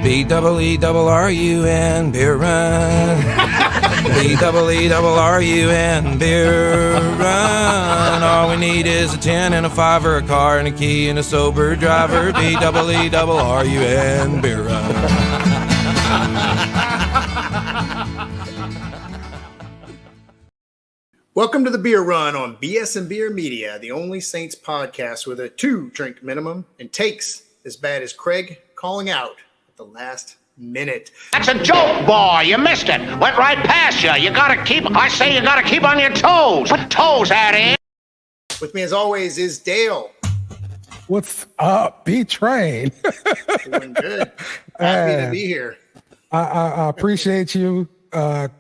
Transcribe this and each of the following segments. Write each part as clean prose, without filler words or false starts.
B-double-E-double-R-U-N, beer run. B-double-E-double-R-U-N, beer run. All we need is a 10 and a 5 or a car and a key and a sober driver. B-double-E-double-R-U-N, beer run. Welcome to the Beer Run on BS and Beer Media, the only Saints podcast with a 2-drink minimum and takes as bad as Craig calling out at the last minute. That's a joke, boy. You missed it. Went right past you. You gotta keep on your toes. Put toes out here. With me as always is Dale. What's up, B-Train? Doing good. Happy to be here. I appreciate you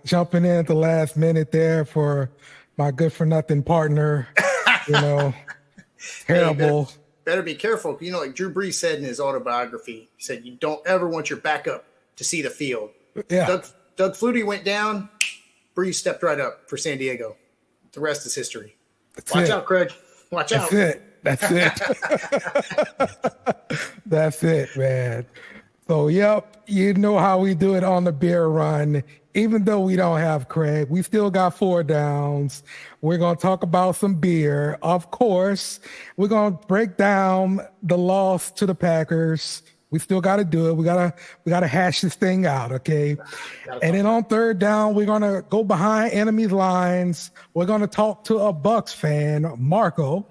jumping in at the last minute there for my good-for-nothing partner. Terrible. Hey, better be careful. Like Drew Brees said in his autobiography, he said, you don't ever want your backup to see the field. Yeah. Doug Flutie went down. Brees stepped right up for San Diego. The rest is history. Watch out, Craig. Watch out. That's it. That's it, man. So, yep, you know how we do it on the Beer Run. Even though we don't have Craig, we still got 4 downs. We're going to talk about some beer. Of course, we're going to break down the loss to the Packers. We still got to do it. We got to hash this thing out, okay? And then on 3rd down, we're going to go behind enemy's lines. We're going to talk to a Bucs fan, Marco.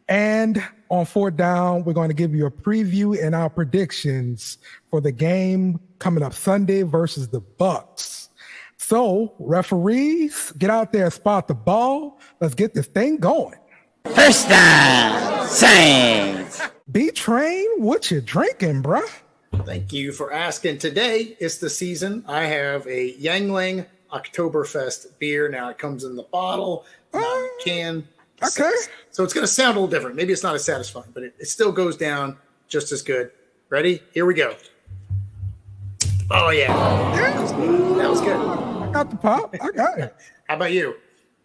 And on 4th down, we're going to give you a preview and our predictions for the game coming up Sunday versus the Bucs. So, referees, get out there, spot the ball. Let's get this thing going. First down, Saints. B-Train, what you drinking, bruh? Thank you for asking. Today is the season. I have a Yangling Oktoberfest beer. Now it comes in the bottle, not in the can. Okay. So it's going to sound a little different. Maybe it's not as satisfying, but it still goes down just as good. Ready? Here we go. Oh, yeah. That was good. I got the pop. I got it. How about you?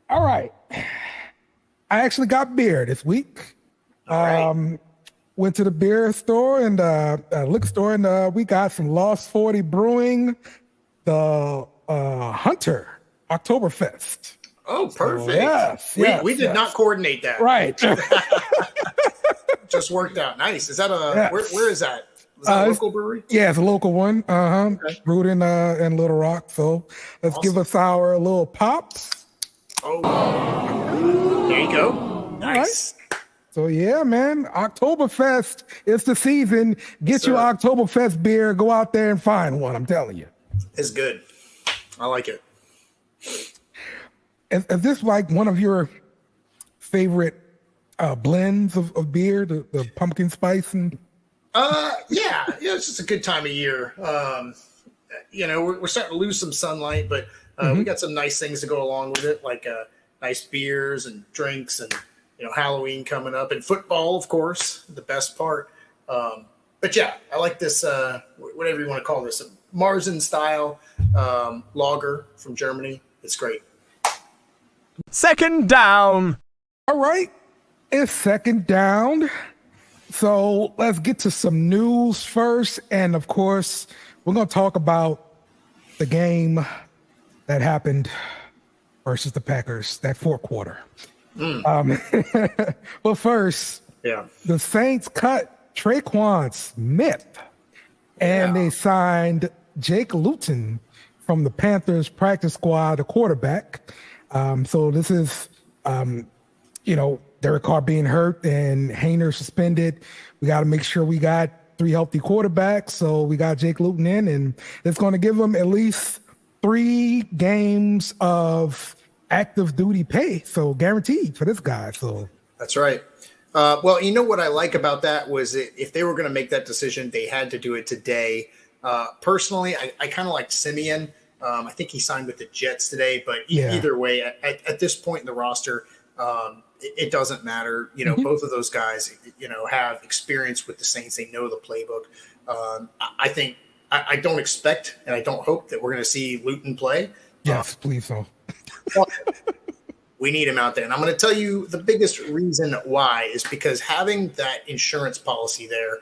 All right. I actually got beer this week. All right. Went to the beer store and liquor store, and we got some Lost 40 Brewing, the Hunter Oktoberfest. Oh, perfect. So, we did not coordinate that. Right. Just worked out. Nice. Is that where is that? Is that a local brewery? Yeah, it's a local one. Okay. Brewed in Little Rock. So let's give us our little pop. Oh, there you go. Nice. Right. So yeah, man, Oktoberfest, it's the season. Get your Oktoberfest beer. Go out there and find one. I'm telling you. It's good. I like it. Is this like one of your favorite blends of beer, the pumpkin spice? And Yeah, it's just a good time of year. We're starting to lose some sunlight, but we got some nice things to go along with it, like nice beers and drinks and, Halloween coming up and football, of course, the best part. But yeah, I like this, whatever you want to call this, a Marzen style lager from Germany. It's great. 2nd down. All right, it's 2nd down. So let's get to some news first. And of course, we're going to talk about the game that happened versus the Packers, that 4th quarter. But first, the Saints cut Traquan Smith and they signed Jake Luton from the Panthers practice squad, the quarterback. So this is, Derek Carr being hurt and Hayner suspended. We got to make sure we got 3 healthy quarterbacks. So we got Jake Luton in, and it's going to give him at least 3 games of active duty pay. So guaranteed for this guy. So that's right. Well, what I like about that was if they were going to make that decision, they had to do it today. Personally, I kind of liked Simeon. I think he signed with the Jets today, but either way, at this point in the roster, it doesn't matter. Both of those guys, have experience with the Saints. They know the playbook. I think I don't expect and I don't hope that we're going to see Luton play. Yes, please so. We need him out there. And I'm going to tell you the biggest reason why is because having that insurance policy there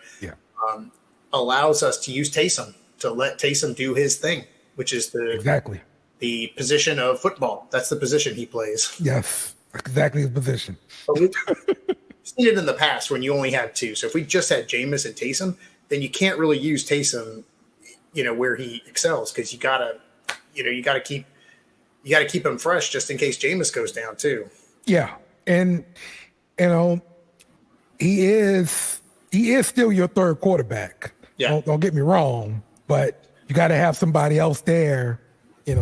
allows us to use Taysom. to let Taysom do his thing, which is Exactly. the position of football. That's the position he plays. Yes, exactly his position. But we've seen it in the past when you only have two. So if we just had Jameis and Taysom, then you can't really use Taysom, where he excels, because you gotta keep him fresh just in case Jameis goes down too. Yeah, and he is still your third quarterback. Yeah. Don't get me wrong, but you got to have somebody else there,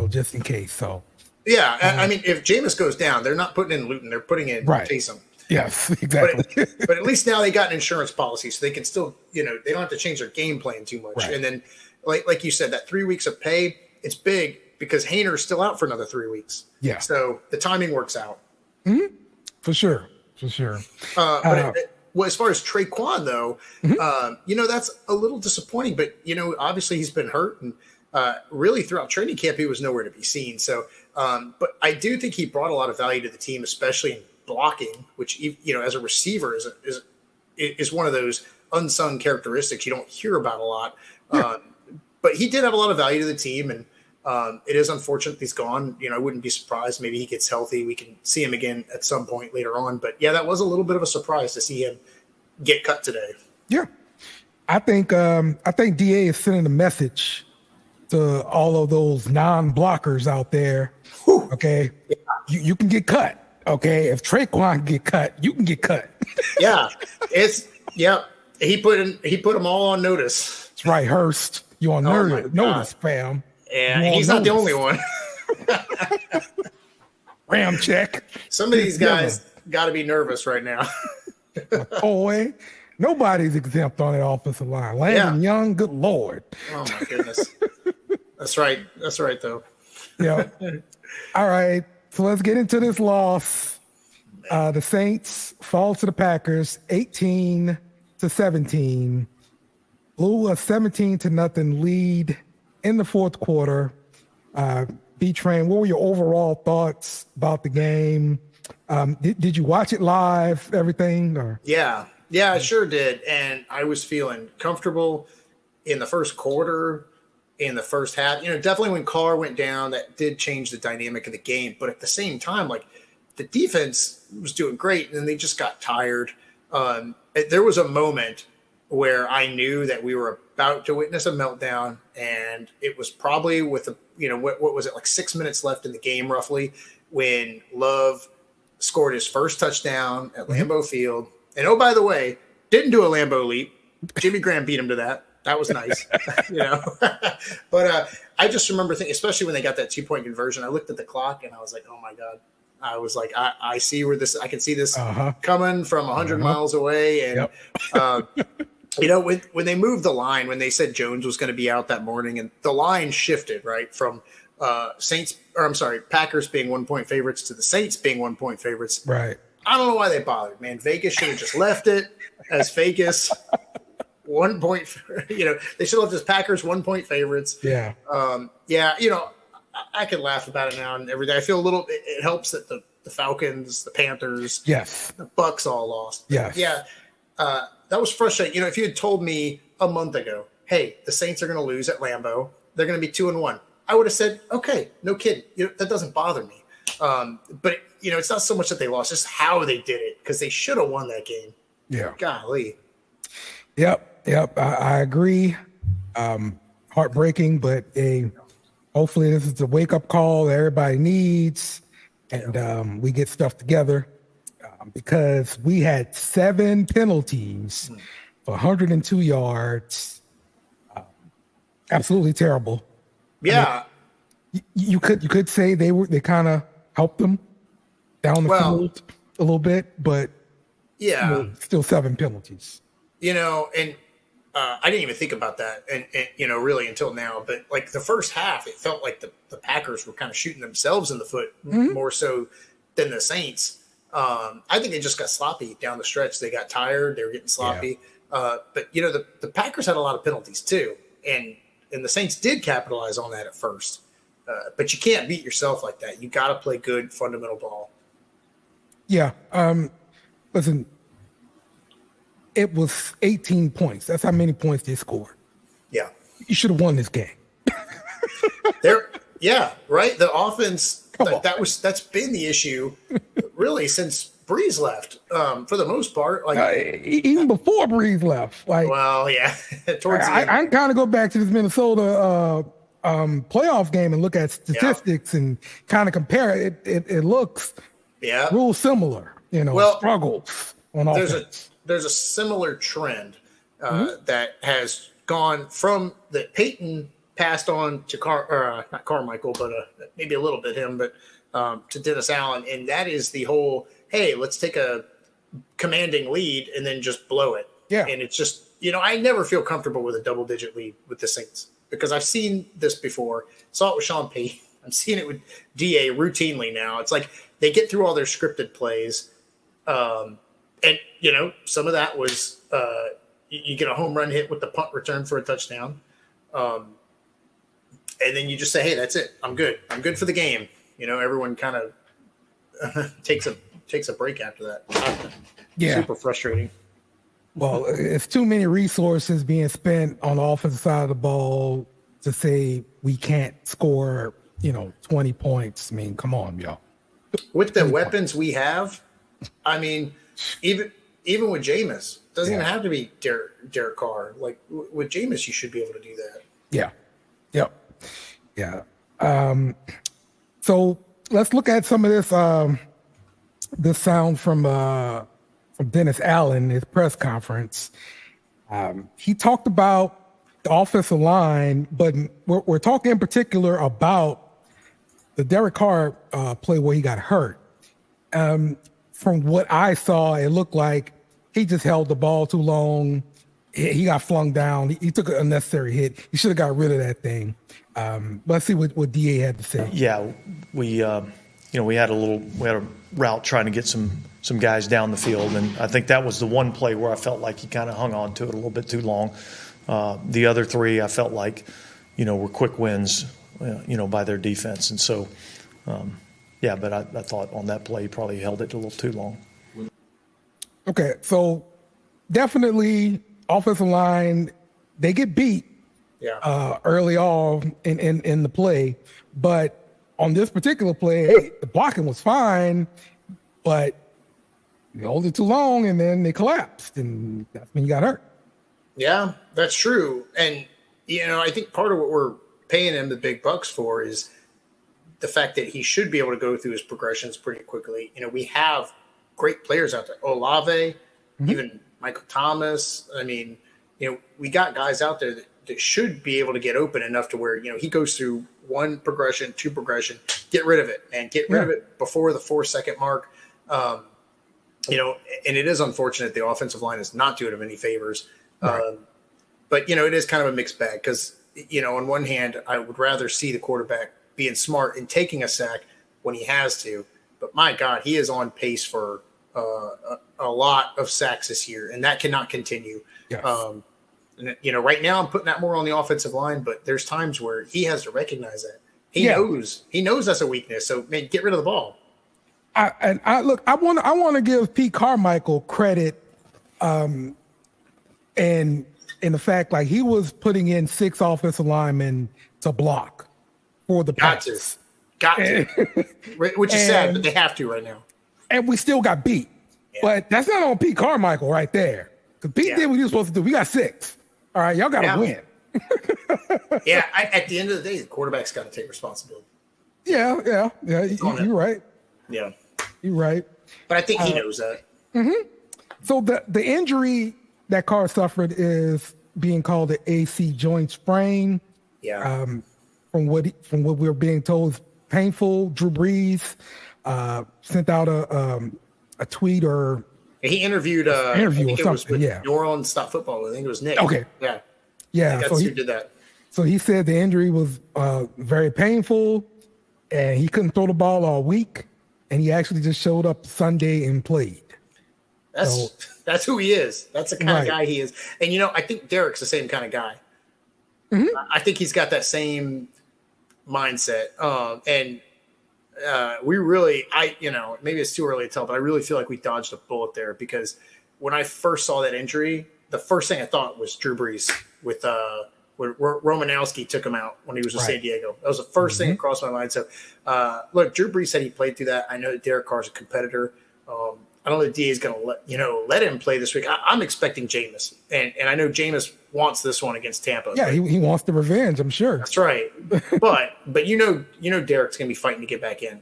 just in case. So yeah, I mean, if Jameis goes down, they're not putting in Luton; they're putting in Taysom. Yes, exactly. But at least now they got an insurance policy, so they can still, they don't have to change their game plan too much. Right. And then, like you said, that 3 weeks of pay, it's big because Hayner's still out for another 3 weeks. Yeah. So the timing works out. Mm-hmm. For sure. Well, as far as Traquan, though, that's a little disappointing. But, obviously he's been hurt. And really throughout training camp, he was nowhere to be seen. So, but I do think he brought a lot of value to the team, especially in blocking, which, as a receiver is one of those unsung characteristics you don't hear about a lot. Yeah. But he did have a lot of value to the team. And it is unfortunate he's gone. I wouldn't be surprised. Maybe he gets healthy. We can see him again at some point later on. But yeah, that was a little bit of a surprise to see him get cut today. Yeah, I think DA is sending a message to all of those non-blockers out there. Whew. Okay, yeah. You can get cut. Okay, if Traquan can get cut, you can get cut. Yeah, He put them all on notice. That's right, Hurst. You on notice, fam. Yeah, he's not the only one. Ram check. Some of these guys got to be nervous right now. Boy, nobody's exempt on that offensive line. Landon Young, good Lord. Oh, my goodness. That's right, though. Yeah. All right, so let's get into this loss. The Saints fall to the Packers 18-17. Blew a 17-0 lead in the fourth quarter. B-Train, what were your overall thoughts about the game? Did you watch it live, everything? Or? Yeah, I sure did. And I was feeling comfortable in the first quarter, in the first half. Definitely when Carr went down, that did change the dynamic of the game. But at the same time, the defense was doing great, and then they just got tired. There was a moment where I knew that we were about to witness a meltdown, and it was probably with what was it, 6 minutes left in the game roughly, when Love scored his first touchdown at Lambeau Field. And oh, by the way, didn't do a Lambeau leap. Jimmy Graham beat him to that. That was nice, But I just remember thinking, especially when they got that 2-point conversion, I looked at the clock and I was like, oh my God. I was like, I see where this, I can see this coming from 100 miles away. And, when they moved the line, when they said Jones was going to be out that morning, and the line shifted, right, from Packers being 1-point favorites to the Saints being 1-point favorites. Right. I don't know why they bothered, man. Vegas should have just left it as Vegas 1 point. They should have left as Packers 1-point favorites. Yeah. I could laugh about it now and everything. I feel it helps that the Falcons, the Panthers, the Bucs all lost. Yes. Yeah. That was frustrating. If you had told me a month ago, hey, the Saints are going to lose at Lambeau, they're going to be 2-1, I would have said, okay, no kidding. That doesn't bother me. But it's not so much that they lost, just how they did it, because they should have won that game. Yeah. Golly. Yep. I agree. Heartbreaking, but hopefully this is the wake-up call that everybody needs, and we get stuff together. Because we had 7 penalties for 102 yards. Absolutely terrible. Yeah. You could say they kind of helped them down the field a little bit, but still 7 penalties. And I didn't even think about that, and really until now. But the first half, it felt like the Packers were kind of shooting themselves in the foot more so than the Saints. I think they just got sloppy down the stretch. They got tired. They were getting sloppy. But the Packers had a lot of penalties too, and the Saints did capitalize on that at first. But you can't beat yourself like that. You got to play good fundamental ball. Yeah. Listen, it was 18 points. That's how many points they scored. Yeah. you should have won this game. Yeah, right. The offense that's been the issue really since Breeze left. For the most part, Even before Breeze left, well, yeah. Towards the end. I can kind of go back to this Minnesota playoff game and look at statistics and kind of compare it. It looks real similar. Struggles on offense. There's a similar trend that has gone from that Peyton passed on to not Carmichael, but maybe a little bit him, but to Dennis Allen, and that is the whole, hey, let's take a commanding lead and then just blow it. Yeah, and it's just I never feel comfortable with a double-digit lead with the Saints because I've seen this before. Saw it with Sean Payton. I'm seeing it with DA routinely now. It's like they get through all their scripted plays, and some of that was you get a home run hit with the punt return for a touchdown. And then you just say, hey, that's it. I'm good. I'm good for the game. Everyone kind of takes a break after that. Yeah. Super frustrating. Well, it's too many resources being spent on the offensive side of the ball to say we can't score, 20 points. I mean, come on, y'all. With the weapons we have, I mean, even with Jameis, doesn't even have to be Derek Carr. Like with Jameis, you should be able to do that. Yeah. Yep. Yeah. So let's look at some of this sound from Dennis Allen, his press conference. He talked about the offensive line, but we're talking in particular about the Derek Carr play where he got hurt. From what I saw, it looked like he just held the ball too long. He got flung down. He took an unnecessary hit. He should have got rid of that thing. Let's see what DA had to say. Yeah, we had a route trying to get some guys down the field, and I think that was the one play where I felt like he kind of hung on to it a little bit too long. The other three, I felt like, were quick wins, by their defense, and so, but I thought on that play he probably held it a little too long. Okay, so definitely offensive line, they get beat early on in the play. But on this particular play, hey, the blocking was fine, but you hold it too long and then they collapsed, and that's when you got hurt. Yeah, that's true. And, I think part of what we're paying him the big bucks for is the fact that he should be able to go through his progressions pretty quickly. We have great players out there. Olave, even Michael Thomas. I mean, we got guys out there that should be able to get open enough to where, he goes through one progression, two progression, get rid of it, and get rid of it before the 4-second mark. And it is unfortunate the offensive line is not doing him any favors. Right. But, it is kind of a mixed bag because, on one hand, I would rather see the quarterback being smart and taking a sack when he has to. But, my God, he is on pace for a lot of sacks this year, and that cannot continue. Yes. Right now I'm putting that more on the offensive line, but there's times where he has to recognize that. He knows that's a weakness. So, man, get rid of the ball. I want to give Pete Carmichael credit, and in the fact like he was putting in 6 offensive linemen to block for the Bucs. Got to, which is sad, but they have to right now. And we still got beat, but that's not on Pete Carmichael right there. Because Pete did what he was supposed to do. We got 6. All right, y'all got to win. At the end of the day, the quarterback's got to take responsibility. Yeah. You're right. Yeah, you're right. But I think he knows that. Mm-hmm. So the injury that Carr suffered is being called the AC joint sprain. Yeah. From what we're being told is painful. Drew Brees sent out a tweet or he interviewed or something. New Orleans Stop Football. I think it was Nick. Okay. Yeah. So he did that. So he said the injury was very painful, and he couldn't throw the ball all week, and he actually just showed up Sunday and played. That's who he is. That's the kind of guy he is. And I think Derek's the same kind of guy. Mm-hmm. I think he's got that same mindset. And we really, maybe it's too early to tell, but I really feel like we dodged a bullet there because when I first saw that injury, the first thing I thought was Drew Brees with where Romanowski took him out when he was with Right. San Diego. That was the first thing that crossed my mind. So, look, Drew Brees said he played through that. I know that Derek Carr's a competitor. I don't know if DA is going to let him play this week. I'm expecting Jameis, and I know Jameis wants this one against Tampa. Yeah, he wants the revenge, I'm sure. That's right. but you know Derek's going to be fighting to get back in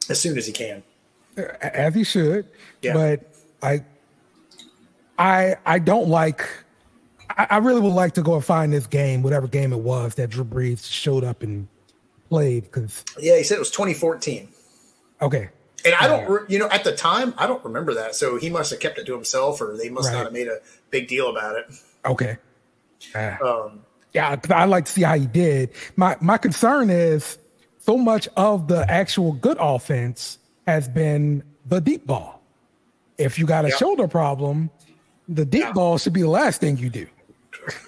as soon as he can, As he should. Yeah. But I don't like. I really would like to go and find this game, whatever game it was that Drew Brees showed up and played. Because Yeah, he said it was 2014. okay. And I don't, at the time, I don't remember that. So he must have kept it to himself, or they must not have made a big deal about it. Okay. Yeah, 'cause I like to see how he did. My concern is so much of the actual good offense has been the deep ball. If you got a shoulder problem, the deep ball should be the last thing you do.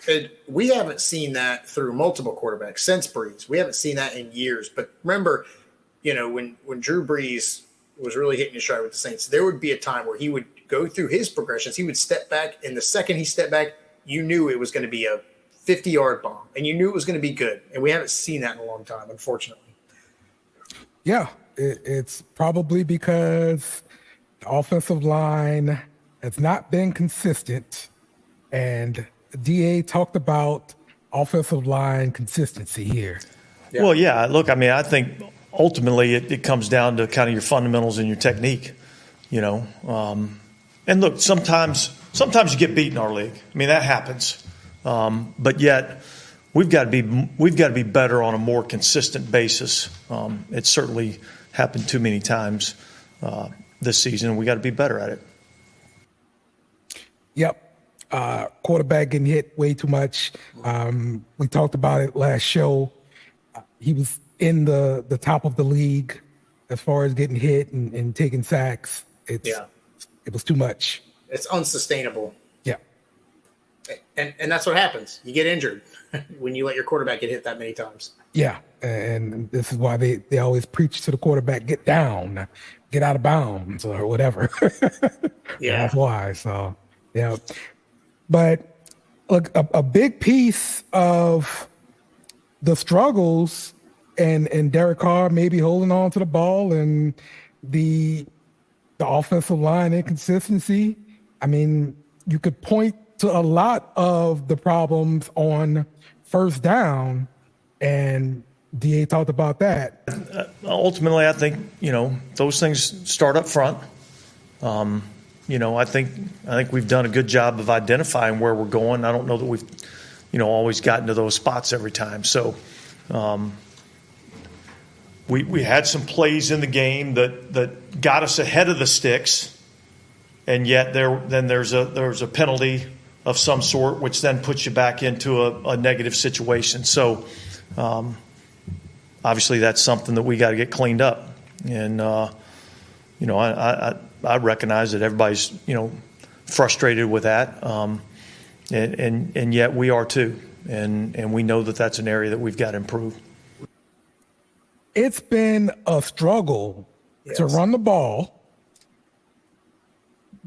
And we haven't seen that through multiple quarterbacks since Brees. We haven't seen that in years. But remember, when Drew Brees was really hitting his stride with the Saints, there would be a time where he would go through his progressions. He would step back, and the second he stepped back, you knew it was going to be a 50-yard bomb, and you knew it was going to be good. And we haven't seen that in a long time, unfortunately. Yeah, it's probably because the offensive line has not been consistent, and DA talked about offensive line consistency here. Yeah. Well, yeah. Look, I mean, I think ultimately it comes down to kind of your fundamentals and your technique, And look, sometimes you get beat in our league. I mean, that happens. But yet we've got to be better on a more consistent basis. It's certainly happened too many times this season, and we got to be better at it. Yep. Quarterback getting hit way too much. We talked about it last show. He was in the top of the league as far as getting hit and taking sacks. It was too much. It's unsustainable. Yeah. And that's what happens. You get injured when you let your quarterback get hit that many times. Yeah. And this is why they always preach to the quarterback, get down, get out of bounds or whatever. Yeah. That's why. So, yeah. But look, a big piece of the struggles and Derek Carr maybe holding on to the ball and the offensive line inconsistency. I mean, you could point to a lot of the problems on first down, and DA talked about that. Ultimately, I think, those things start up front. I think we've done a good job of identifying where we're going. I don't know that we've, always gotten to those spots every time. So, we had some plays in the game that got us ahead of the sticks, and yet there's a penalty of some sort, which then puts you back into a negative situation. So, obviously, that's something that we got to get cleaned up. And I recognize that everybody's frustrated with that, and yet we are too, and we know that that's an area that we've got to improve. It's been a struggle to run the ball,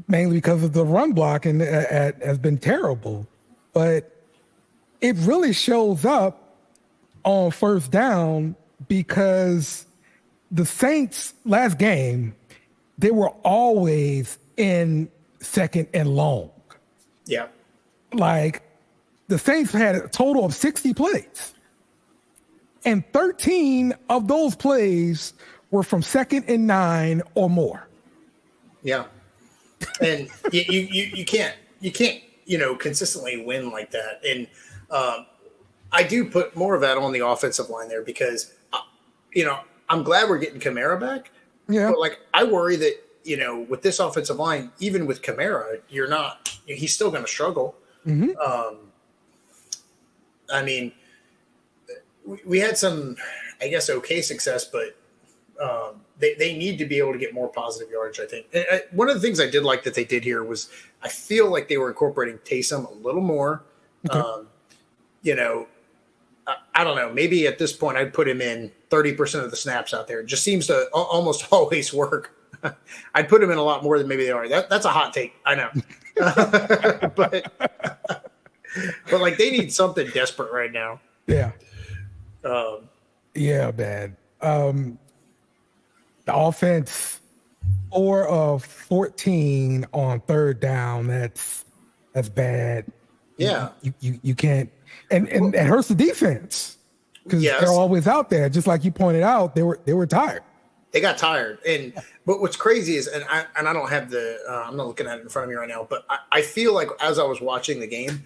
mainly because of the run blocking has been terrible. But it really shows up on first down because the Saints last game, they were always in second and long. Yeah. Like the Saints had a total of 60 plays. And 13 of those plays were from 2nd and 9 or more. Yeah. And you can't consistently win like that. And I do put more of that on the offensive line there because I'm glad we're getting Kamara back. Yeah. But I worry that with this offensive line, even with Kamara, he's still going to struggle. Mm-hmm. I mean, we had some, I guess, okay success, but they need to be able to get more positive yardage, I think. And one of the things I did like that they did here was I feel like they were incorporating Taysom a little more. Okay. I don't know. Maybe at this point I'd put him in 30% of the snaps out there. It just seems to almost always work. I'd put him in a lot more than maybe they are. That's a hot take. I know. But like they need something desperate right now. Yeah. Yeah, man. The offense, 4 of 14 on third down. That's bad. Yeah. You can't, and it hurts the defense because Yes. they're always out there. Just like you pointed out, they were tired. They got tired, but what's crazy is, and I don't have I'm not looking at it in front of me right now, but I feel like as I was watching the game,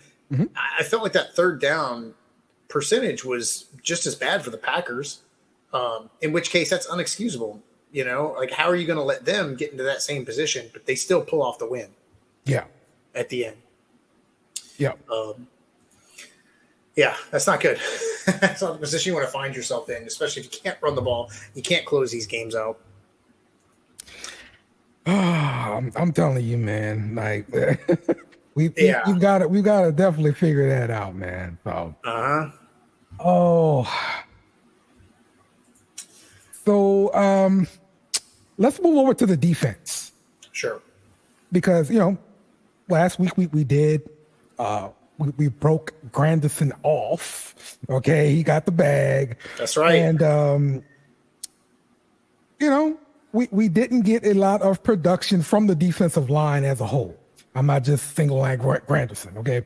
I felt like that third down percentage was just as bad for the Packers. In which case, that's unexcusable. You know, like how are you going to let them get into that same position, but they still pull off the win? Yeah, at the end. Yeah. Yeah, that's not good. That's not the position you want to find yourself in, especially if you can't run the ball. You can't close these games out. I'm telling you, man. Like we've got to definitely figure that out, man. So. So let's move over to the defense. Sure. Because last week we did. We broke Granderson off. Okay, he got the bag. That's right. And we didn't get a lot of production from the defensive line as a whole. I'm not just single line Granderson. Okay,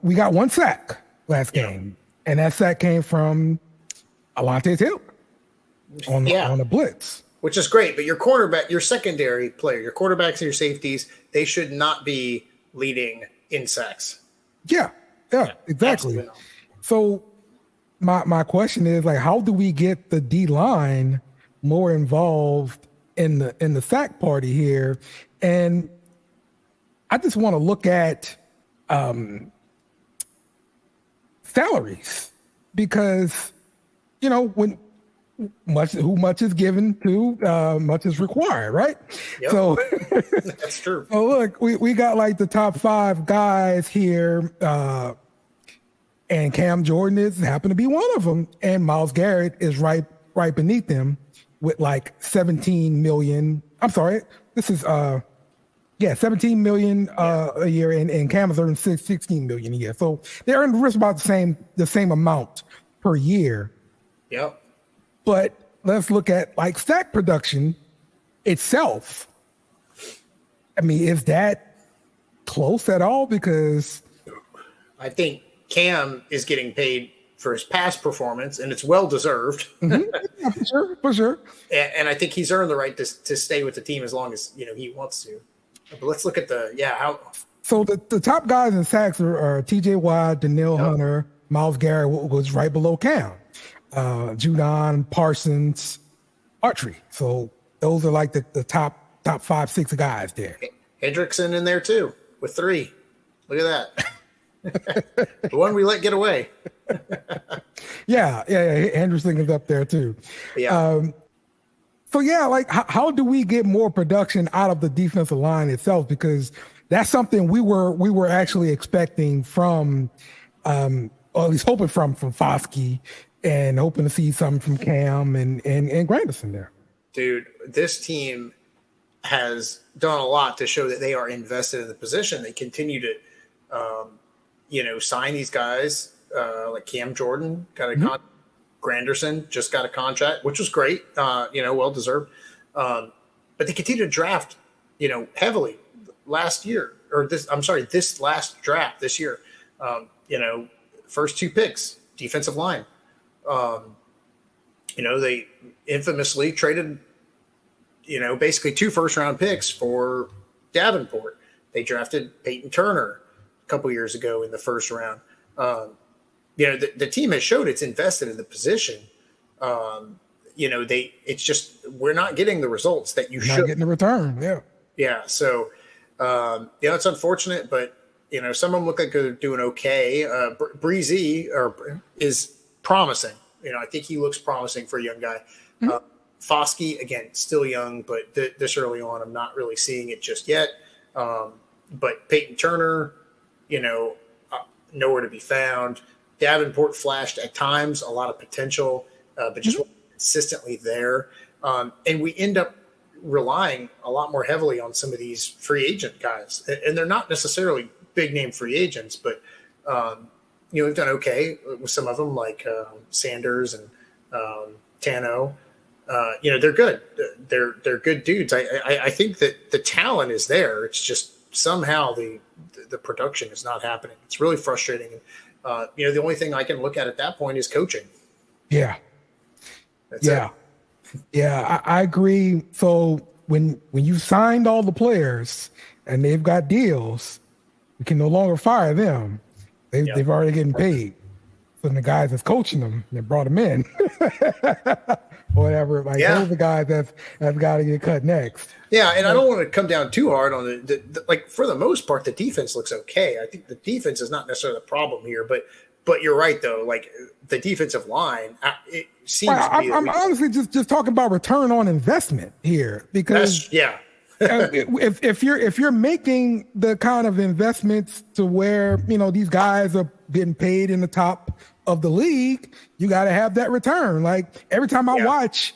we got 1 sack last game, and that sack came from Alontae Taylor on a blitz, which is great. But your cornerback, your secondary player, your quarterbacks and your safeties, they should not be leading in sacks. Yeah, exactly. So my question is, like, how do we get the D line more involved in the sack party here? And I just want to look at salaries, because when much is given to much is required, right? Yep. So that's true. So look, we got like the top 5 guys here, and Cam Jordan happen to be one of them, and Myles Garrett is right beneath them with like 17 million. I'm sorry, this is 17 million a year, and Cam is earning 16 million a year. So they're earning just about the same amount per year. Yep. But let's look at like sack production itself. I mean, is that close at all? Because I think Cam is getting paid for his past performance, and it's well deserved. Yeah, for sure. And I think he's earned the right to stay with the team as long as he wants to. But let's look at how. So the top guys in sacks are T.J. Watt, Danielle Hunter, Myles Garrett was right below Cam. Judon, Parsons, Archery. So those are like the top 5, 6 guys there. Hendrickson in there too with 3. Look at that. The one we let get away. Yeah. Hendrickson is up there too. Yeah. So like how do we get more production out of the defensive line itself? Because that's something we were actually expecting from, or at least hoping from Foskey, and hoping to see something from Cam and Granderson there. Dude, this team has done a lot to show that they are invested in the position. They continue to, sign these guys like Cam Jordan, got a contract. Granderson just got a contract, which was great, well deserved. But they continue to draft, heavily last year, this last draft this year. First 2 picks, defensive line. They infamously traded, basically 2 first-round picks for Davenport. They drafted Peyton Turner a couple years ago in the first round. The team has showed it's invested in the position. It's just we're not getting the results that you should. Not getting the return, yeah. Yeah, so it's unfortunate, but some of them look like they're doing okay. Breezy is promising. I think he looks promising for a young guy. Foskey, again, still young, but this early on, I'm not really seeing it just yet. But Peyton Turner, nowhere to be found. Davenport flashed at times a lot of potential, but just wasn't consistently there. And we end up relying a lot more heavily on some of these free agent guys. And they're not necessarily big name free agents, but We've done okay with some of them, like Sanders and Tano. They're good. They're good dudes. I think that the talent is there. It's just somehow the production is not happening. It's really frustrating. The only thing I can look at that point is coaching. Yeah. That's it. Yeah, I agree. So when you signed all the players and they've got deals, you can no longer fire them. They've already getting paid. So the guys that's coaching them, they brought them in. Whatever. Those are the guys that's got to get cut next. Yeah, and I don't want to come down too hard on the for the most part, the defense looks okay. I think the defense is not necessarily the problem here, but you're right though. Like the defensive line, it seems. I'm honestly just talking about return on investment here because if you're making the kind of investments to where these guys are getting paid in the top of the league, you got to have that return. Like every time I watch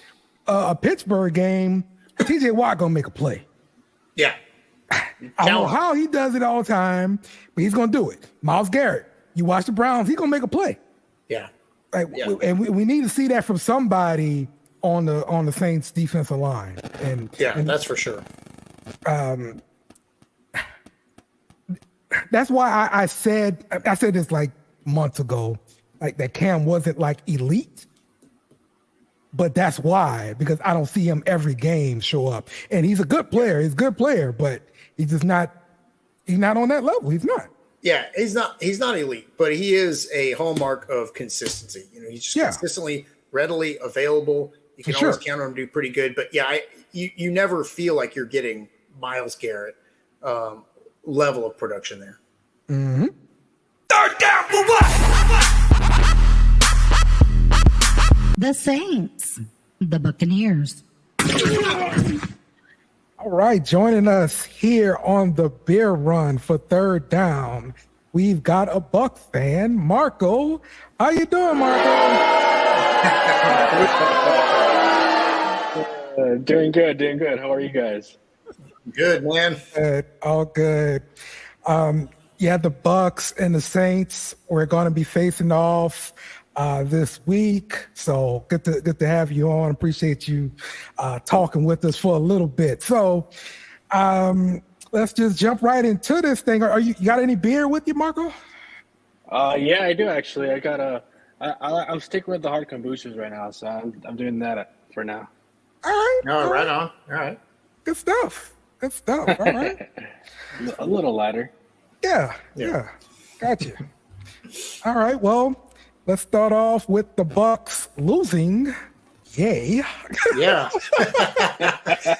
a Pittsburgh game, TJ Watt gonna make a play. Yeah, I don't know how he does it all the time, but he's gonna do it. Myles Garrett, you watch the Browns, he's gonna make a play. Yeah, and we need to see that from somebody on the Saints defensive line. And that's for sure. That's why I said this like months ago, like that Cam wasn't like elite, but that's why, because I don't see him every game show up, and he's a good player. He's a good player, but he's just not. He's not on that level. He's not. Yeah, he's not elite, but he is a hallmark of consistency. He's just consistently, readily available. You can always count on him to do pretty good. But you never feel like you're getting Myles Garrett level of production there. Mm-hmm. Third down for what? The Saints, the Buccaneers. All right, joining us here on the Beer Run for third down, we've got a Bucs fan, Marco. How you doing, Marco? Doing good. How are you guys? Good, man. Good, all good. The Bucs and the Saints, we're going to be facing off this week. So good to have you on. Appreciate you talking with us for a little bit. So let's just jump right into this thing. You got any beer with you, Marco? Yeah, I do actually. I'm sticking with the hard kombuchas right now, so I'm doing that for now. All right. Right on. All right. Good stuff. All right. A little lighter. Yeah. Gotcha. All right. Well, let's start off with the Bucs losing. Yay. Yeah.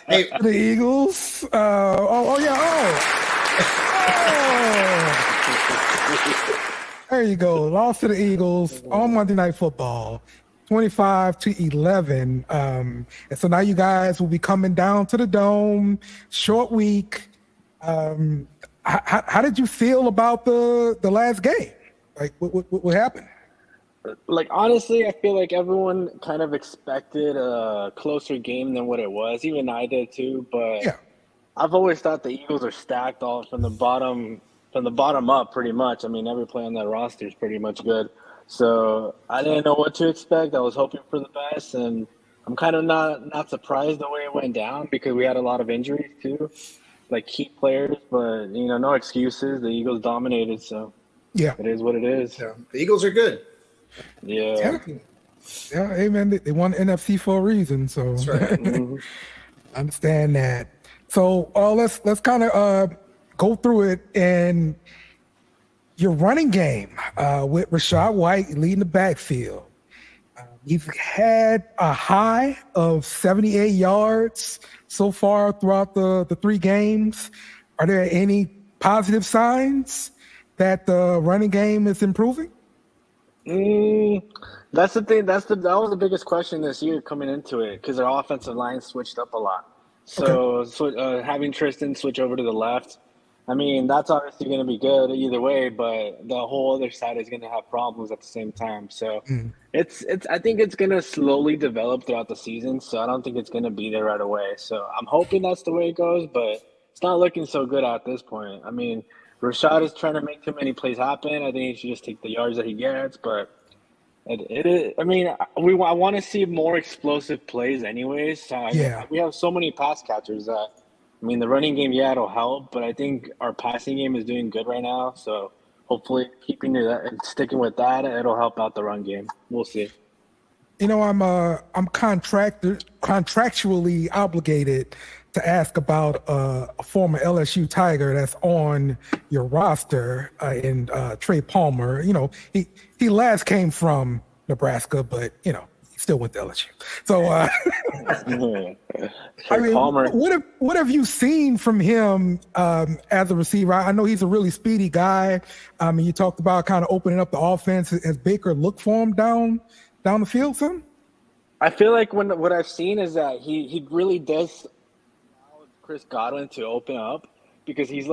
Hey, the Eagles. Oh. There you go. Lost to the Eagles on Monday Night Football, 25-11. And so now you guys will be coming down to the Dome. Short week. How did you feel about the last game? Like, what happened? Like, honestly, I feel like everyone kind of expected a closer game than what it was. Even I did too. But I've always thought the Eagles are stacked all from the bottom up, pretty much. I mean, every play on that roster is pretty much good. So I didn't know what to expect. I was hoping for the best, and I'm kind of not surprised the way it went down because we had a lot of injuries too, like key players. But no excuses. The Eagles dominated, so it is what it is. Yeah. The Eagles are good. Yeah. Hey man, they won the NFC for a reason, so that's right. Understand that. So let's kind of go through it. And your running game with Rachaad White leading the backfield. You've had a high of 78 yards so far throughout the three games. Are there any positive signs that the running game is improving? That's the thing. That was the biggest question this year coming into it because our offensive line switched up a lot. So having Tristan switch over to the left, I mean, that's obviously going to be good either way, but the whole other side is going to have problems at the same time. So I think it's going to slowly develop throughout the season. So I don't think it's going to be there right away. So I'm hoping that's the way it goes, but it's not looking so good at this point. I mean, Rashad is trying to make too many plays happen. I think he should just take the yards that he gets. But it is. I mean, I want to see more explosive plays, anyways. So we have so many pass catchers that. I mean, the running game, it'll help, but I think our passing game is doing good right now. So hopefully, keeping to that and sticking with that, it'll help out the run game. We'll see. You know, I'm contractually obligated to ask about a former LSU Tiger that's on your roster in Trey Palmer. You know, he last came from Nebraska, but you know, he still went to LSU. So, I mean, Palmer. what have you seen from him as a receiver? I know he's a really speedy guy. I mean, you talked about kind of opening up the offense. Has Baker looked for him down the field, son? I feel like what I've seen is that he really does allow Chris Godwin to open up because he's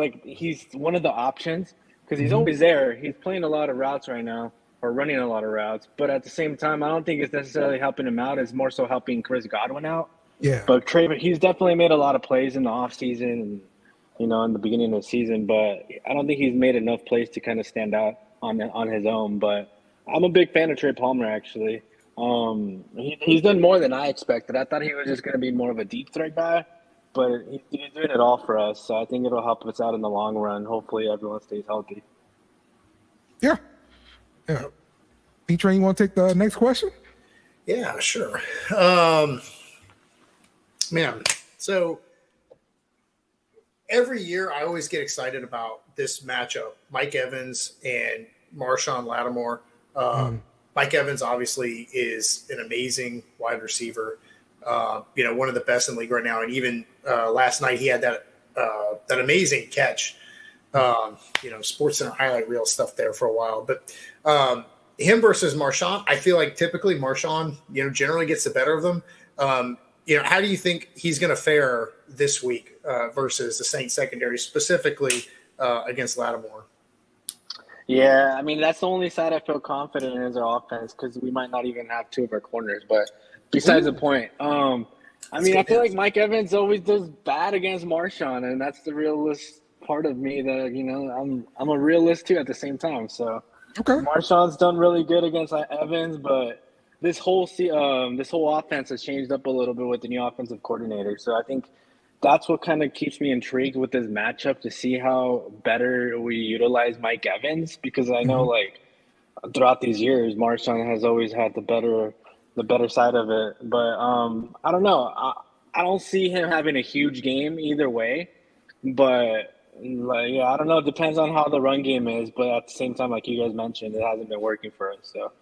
one of the options because he's always there. He's playing a lot of routes right now or running a lot of routes, but at the same time, I don't think it's necessarily helping him out. It's more so helping Chris Godwin out. Yeah. But he's definitely made a lot of plays in the offseason and, you know, in the beginning of the season, but I don't think he's made enough plays to kind of stand out on his own. But I'm a big fan of Trey Palmer, actually. He's done more than I expected. I thought he was just going to be more of a deep threat guy, but he's doing it all for us. So I think it'll help us out in the long run. Hopefully everyone stays healthy. Yeah. P-Train, you want to take the next question? Yeah, sure. Man, so every year I always get excited about this matchup, Mike Evans and Marshawn Lattimore. Mike Evans obviously is an amazing wide receiver, you know, one of the best in the league right now. And even last night he had that amazing catch, you know, SportsCenter highlight reel stuff there for a while. But him versus Marshawn, I feel like typically Marshawn, you know, generally gets the better of them. You know, how do you think he's going to fare this week versus the Saints secondary, specifically against Lattimore? Yeah, I mean, that's the only side I feel confident in is our offense because we might not even have two of our corners. But besides the point, I mean, I feel like Mike Evans always does bad against Marshawn, and that's the realist part of me that, you know, I'm a realist too at the same time. So Marshawn's done really good against Evans, but this whole offense has changed up a little bit with the new offensive coordinator. So I think that's what kind of keeps me intrigued with this matchup to see how better we utilize Mike Evans, because I know like throughout these years, Marshawn has always had the better side of it. But I don't know. I don't see him having a huge game either way. But I don't know. It depends on how the run game is. But at the same time, like you guys mentioned, it hasn't been working for us. So.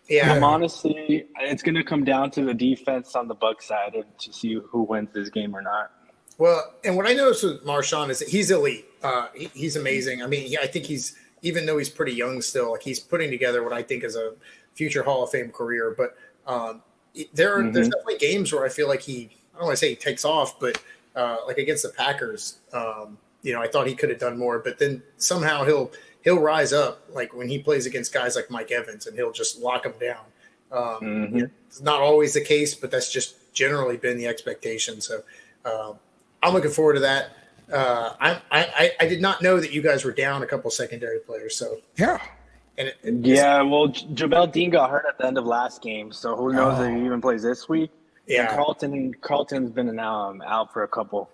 Yeah, honestly, it's going to come down to the defense on the Bucs side to see who wins this game or not. Well, and what I noticed with Marshawn is that he's elite. He's amazing. I mean, I think even though he's pretty young still, like he's putting together what I think is a future Hall of Fame career. But there's definitely games where I feel like I don't want to say he takes off, but like against the Packers, you know, I thought he could have done more. But then somehow he'll rise up, like when he plays against guys like Mike Evans, and he'll just lock them down. It's not always the case, but that's just generally been the expectation. So I'm looking forward to that. I did not know that you guys were down a couple secondary players. So well, Jamel Dean got hurt at the end of last game, so who knows if he even plays this week. Yeah, and Carlton's been out for a couple,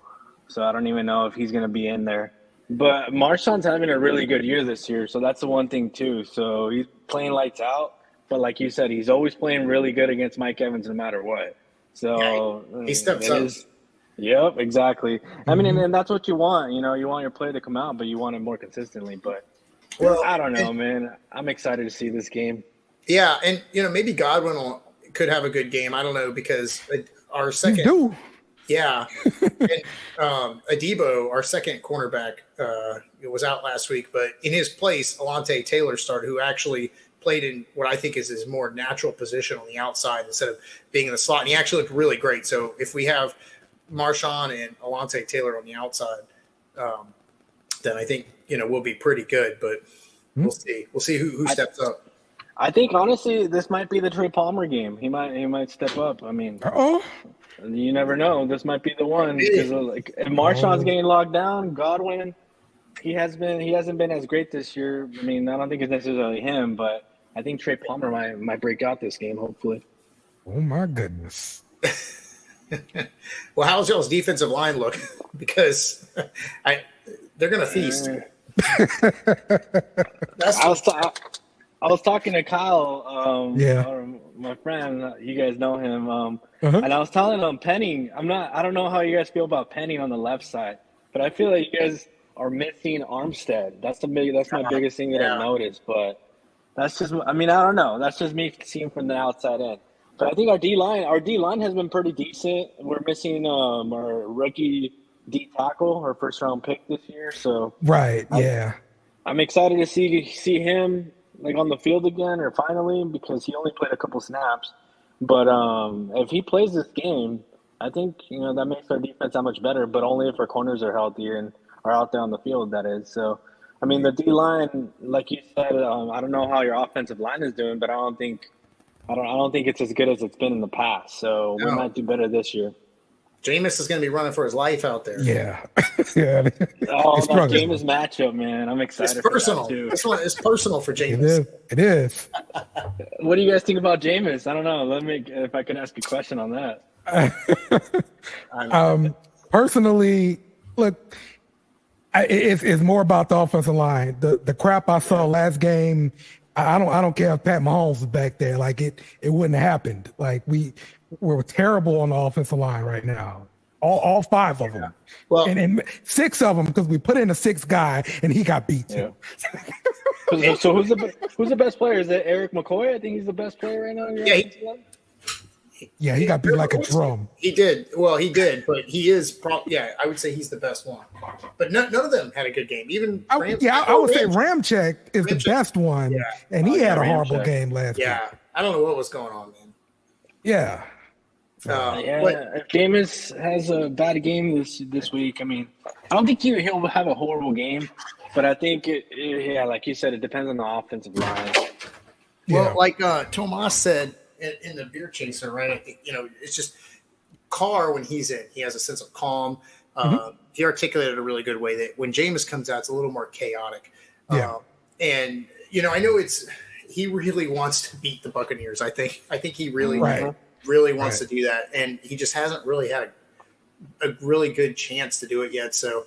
so I don't even know if he's going to be in there. But Marshawn's having a really good year this year, so that's the one thing too. So he's playing lights out, but like you said, he's always playing really good against Mike Evans no matter what. So he steps up. Yep, exactly. I mean, and that's what you want. You know, you want your play to come out, but you want it more consistently. But I don't know, man. I'm excited to see this game. Yeah, and you know, maybe Godwin could have a good game. I don't know, because our second. Yeah. And Adebo, our second cornerback, was out last week, but in his place, Alontae Taylor started, who actually played in what I think is his more natural position on the outside instead of being in the slot. And he actually looked really great. So if we have Marshawn and Alontae Taylor on the outside, then I think, you know, we'll be pretty good, but we'll see. We'll see who steps up. I think, honestly, this might be the Trey Palmer game. He might step up. I mean, you never know. This might be the one. Because, like, if Marshawn's getting locked down, Godwin, he hasn't been as great this year. I mean, I don't think it's necessarily him, but I think Trey Palmer might break out this game. Hopefully. Oh my goodness. Well, how's y'all's defensive line look? Because they're going to feast. I was talking to Kyle, Yeah. my friend. You guys know him, and I was telling him Penning. I don't know how you guys feel about Penning on the left side, but I feel like you guys are missing Armstead. That's my biggest thing that I've noticed. But that's just. I mean, I don't know. That's just me seeing from the outside in. But I think our D line has been pretty decent. We're missing our rookie D tackle, our first round pick this year. So I'm excited to see him like on the field again, or finally, because he only played a couple snaps. But if he plays this game, I think that makes our defense that much better. But only if our corners are healthy and are out there on the field. That is. So I mean, the D line, like you said, I don't know how your offensive line is doing, but I don't think it's as good as it's been in the past. So we might do better this year. Jameis is going to be running for his life out there. Yeah. Oh, that Jameis matchup, man. I'm excited. It's personal. For that too. This one is personal for Jameis. It is. What do you guys think about Jameis? I don't know. If I could ask a question on that. Personally, look, it's more about the offensive line. The crap I saw last game, I don't care if Pat Mahomes was back there. Like it wouldn't have happened. Like we're terrible on the offensive line right now. All 5 of them. Well, and 6 of them because we put in a 6th guy and he got beat too. Yeah. So who's the best player? Is it Eric McCoy? I think he's the best player right now. He got beat like a drum. He did. Well, he did, but he is I would say he's the best one. But none of them had a good game. Even I would say Ramczyk is the best one, and he had a horrible game last week. Yeah, I don't know what was going on, man. Yeah. If Jameis has a bad game this week, I mean, I don't think he'll have a horrible game, but I think like you said, it depends on the offensive line. Well, like Tomas said in the beer chaser, right? I think it's just Carr when he's in, he has a sense of calm. He articulated it a really good way that when Jameis comes out, it's a little more chaotic. And I know he really wants to beat the Buccaneers. I think he really wants to do that, and he just hasn't really had a really good chance to do it yet. So,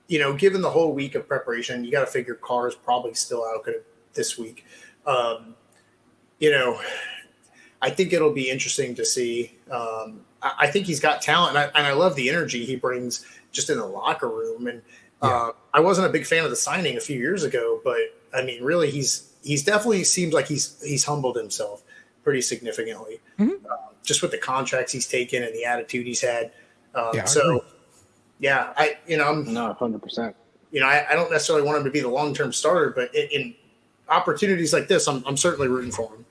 given the whole week of preparation, you got to figure Carr is probably still out this week. I think it'll be interesting to see. I think he's got talent, and I love the energy he brings just in the locker room. And I wasn't a big fan of the signing a few years ago, but I mean, really, he's definitely seems like he's humbled himself pretty significantly, just with the contracts he's taken and the attitude he's had. I'm 100%. I don't necessarily want him to be the long-term starter, but in opportunities like this, I'm certainly rooting for him.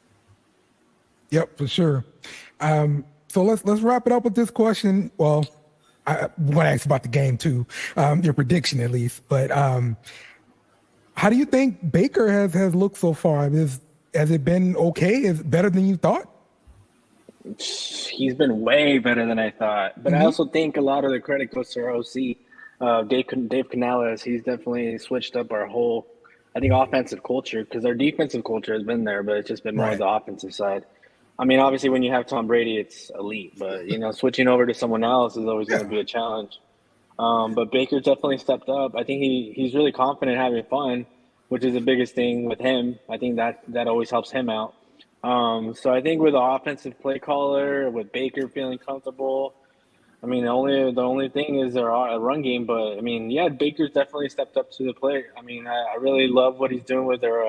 Yep, for sure. So let's wrap it up with this question. Well, I want to ask about the game too, your prediction at least. But how do you think Baker has looked so far? Has it been okay? Is it better than you thought? He's been way better than I thought. But I also think a lot of the credit goes to our OC, Dave Canales. He's definitely switched up our whole, I think, offensive culture, because our defensive culture has been there, but it's just been more on the offensive side. I mean, obviously, when you have Tom Brady, it's elite. But, switching over to someone else is always going to be a challenge. But Baker's definitely stepped up. I think he's really confident, having fun, which is the biggest thing with him. I think that always helps him out. So I think with the offensive play caller, with Baker feeling comfortable, I mean, the only thing is their run game. But, I mean, Baker's definitely stepped up to the plate. I mean, I really love what he's doing with their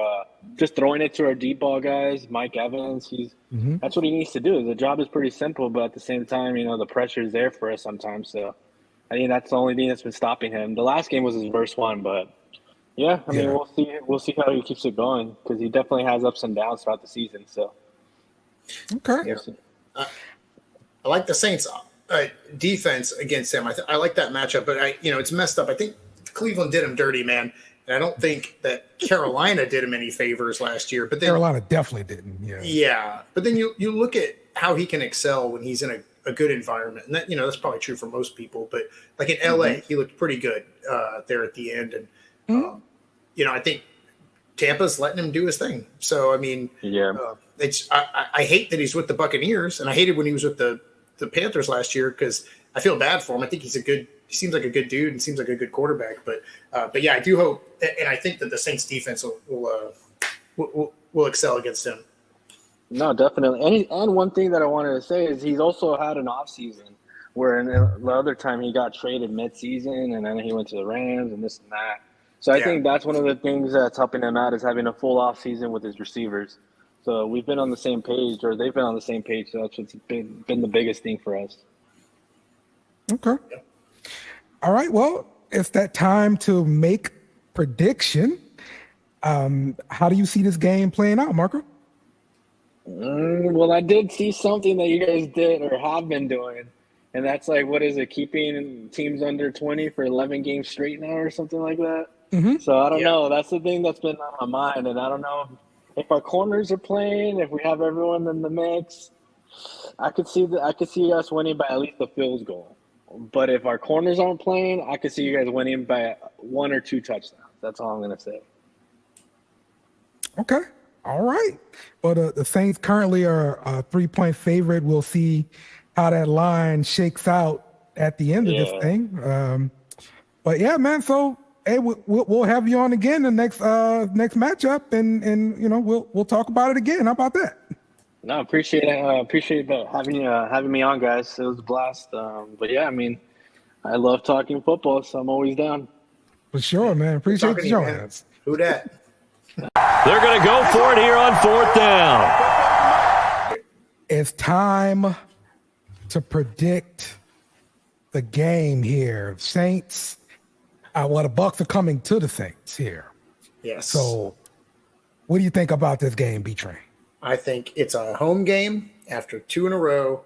just throwing it to our deep ball guys. Mike Evans, that's what he needs to do. The job is pretty simple, but at the same time, the pressure is there for us sometimes. So I think that's the only thing that's been stopping him. The last game was his first one, but I mean, we'll see how he keeps it going, because he definitely has ups and downs throughout the season. So okay, I like the Saints' defense against him. I like that matchup, but it's messed up. I think Cleveland did him dirty, man, and I don't think that Carolina did him any favors last year. But then, Carolina definitely didn't. Yeah, but then you look at how he can excel when he's in a good environment. And that, that's probably true for most people, but like in LA, he looked pretty good there at the end. And, I think Tampa's letting him do his thing. So, I mean, I hate that he's with the Buccaneers, and I hated when he was with the Panthers last year because I feel bad for him. I think he seems like a good dude and seems like a good quarterback. But yeah, I do hope, and I think that the Saints defense will excel against him. No, definitely. And one thing that I wanted to say is he's also had an off season where the other time he got traded mid-season and then he went to the Rams and this and that. So I think that's one of the things that's helping him out is having a full off season with his receivers. So we've been on the same page, or they've been on the same page. So that's what's been the biggest thing for us. Okay. All right. Well, it's that time to make prediction. How do you see this game playing out, Marco? Well, I did see something that you guys did or have been doing, and that's like, what is it, keeping teams under 20 for 11 games straight now or something like that? Mm-hmm. So I don't know. That's the thing that's been on my mind, and I don't know if our corners are playing, if we have everyone in the mix. I could see us winning by at least a field goal. But if our corners aren't playing, I could see you guys winning by 1 or 2 touchdowns. That's all I'm going to say. Okay. All right. Well, the Saints currently are a 3-point favorite. We'll see how that line shakes out at the end of this thing. But yeah, man. So hey, we'll have you on again the next matchup, and we'll talk about it again. How about that? No, appreciate it. Appreciate that having me on, guys. It was a blast. But yeah, I mean, I love talking football, so I'm always down. For sure, man. Appreciate you joining us. Who dat? They're going to go for it here on 4th down. It's time to predict the game here. Saints, the Bucs are coming to the Saints here. Yes. So what do you think about this game, B-Train? I think it's a home game after 2 in a row.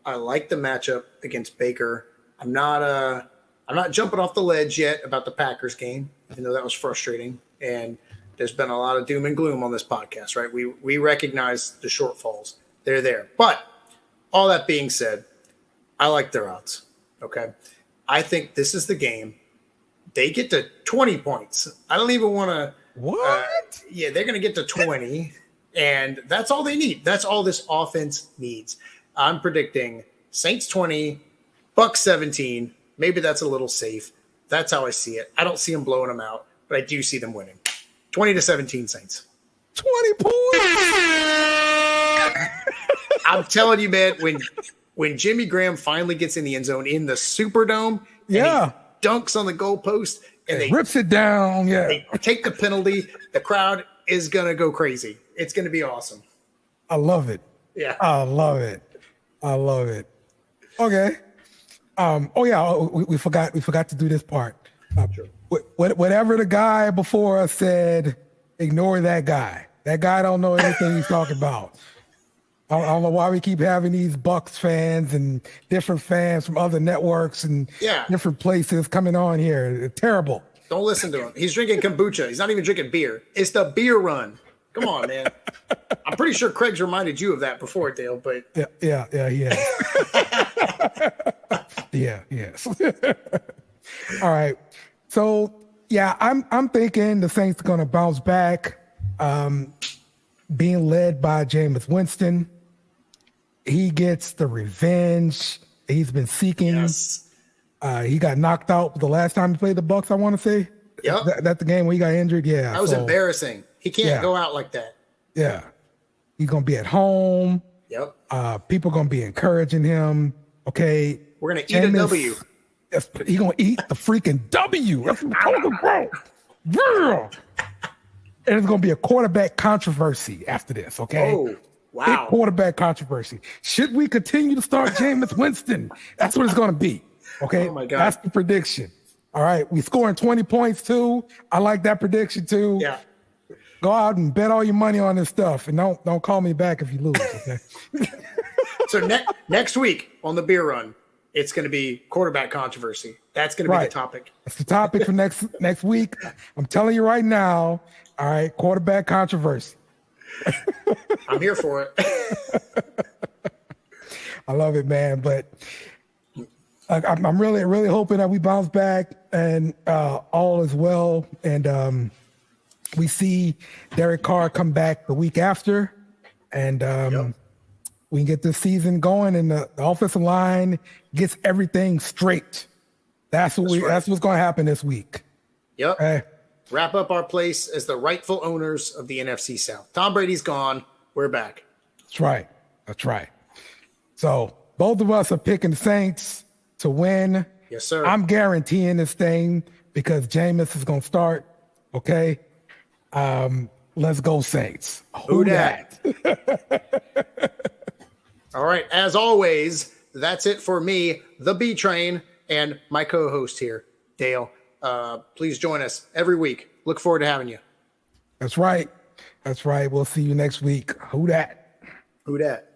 I like the matchup against Baker. I'm not jumping off the ledge yet about the Packers game, even though that was frustrating. And there's been a lot of doom and gloom on this podcast, right? We recognize the shortfalls. They're there. But all that being said, I like their odds, okay? I think this is the game. They get to 20 points. I don't even want to – What? They're going to get to 20, and that's all they need. That's all this offense needs. I'm predicting Saints 20, Bucs 17. Maybe that's a little safe. That's how I see it. I don't see them blowing them out, but I do see them winning. 20-17 Saints. 20 points. I'm telling you, man, when Jimmy Graham finally gets in the end zone in the Superdome, and he dunks on the goalpost, and they rips it down. Yeah, they take the penalty. The crowd is gonna go crazy. It's gonna be awesome. I love it. Yeah, I love it. Okay. We forgot to do this part. Sure. Whatever the guy before us said, ignore that guy. That guy don't know anything he's talking about. I don't know why we keep having these Bucs fans and different fans from other networks and different places coming on here. It's terrible. Don't listen to him. He's drinking kombucha. He's not even drinking beer. It's the beer run. Come on, man. I'm pretty sure Craig's reminded you of that before, Dale. But yeah, yes. All right. So I'm thinking the Saints are going to bounce back. Being led by Jameis Winston, he gets the revenge he's been seeking. Yes. He got knocked out the last time he played the Bucs, I want to say. Yep. That's the game where he got injured. Yeah. That was embarrassing. He can't go out like that. Yeah. He's going to be at home. Yep. People are going to be encouraging him. Okay. We're going to eat a W. He's going to eat the freaking W. That's what I'm talking about. Yeah. And it's going to be a quarterback controversy after this, okay? Oh, wow. Big quarterback controversy. Should we continue to start Jameis Winston? That's what it's going to be, okay? Oh, my God. That's the prediction. All right, we scoring 20 points, too. I like that prediction, too. Yeah. Go out and bet all your money on this stuff, and don't call me back if you lose, okay? So next week on the beer run, it's going to be quarterback controversy. That's going to be the topic. That's the topic for next week. I'm telling you right now. All right, quarterback controversy. I'm here for it. I love it, man. But I'm really, really hoping that we bounce back and all is well. And we see Derek Carr come back the week after. And we can get this season going, and the offensive line gets everything straight. That's what's going to happen this week. Yep. Okay. Wrap up our place as the rightful owners of the NFC South. Tom Brady's gone. We're back. That's right. That's right. So both of us are picking Saints to win. Yes, sir. I'm guaranteeing this thing because Jameis is going to start. Okay. Let's go Saints. Who dat? All right. As always, that's it for me, the B Train, and my co-host here, Dale. Please join us every week. Look forward to having you. That's right. That's right. We'll see you next week. Who dat? Who dat?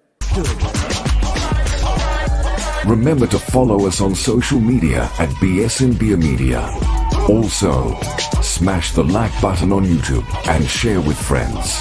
Remember to follow us on social media at BS and Beer Media. Also, smash the like button on YouTube and share with friends.